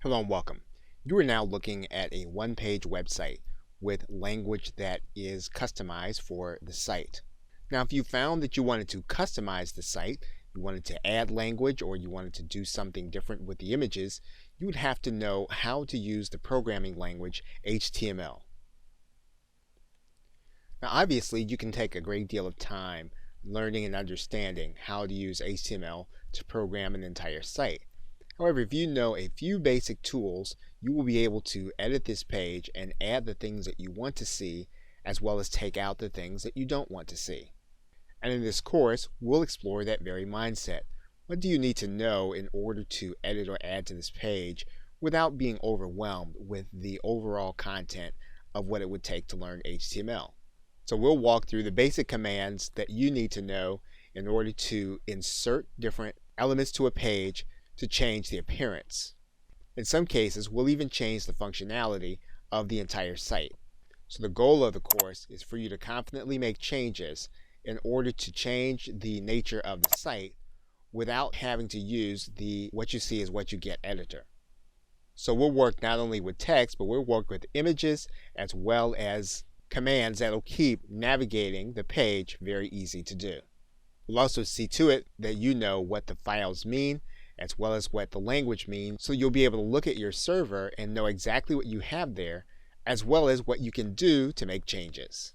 Hello and welcome. You are now looking at a one-page website with language that is customized for the site. Now, if you found that you wanted to customize the site, you wanted to add language, or you wanted to do something different with the images, you would have to know how to use the programming language HTML. Now, obviously, you can take a great deal of time learning and understanding how to use HTML to program an entire site. However, if you know a few basic tools, you will be able to edit this page and add the things that you want to see, as well as take out the things that you don't want to see. And in this course, we'll explore that very mindset. What do you need to know in order to edit or add to this page without being overwhelmed with the overall content of what it would take to learn HTML? So we'll walk through the basic commands that you need to know in order to insert different elements to a page to change the appearance. In some cases, we'll even change the functionality of the entire site. So the goal of the course is for you to confidently make changes in order to change the nature of the site without having to use the what you see is what you get editor. So we'll work not only with text, but we'll work with images as well as commands that'll keep navigating the page very easy to do. We'll also see to it that you know what the files mean as well as what the language means, so you'll be able to look at your server and know exactly what you have there, as well as what you can do to make changes.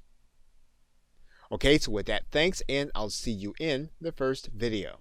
Okay, so with that, thanks, and I'll see you in the first video.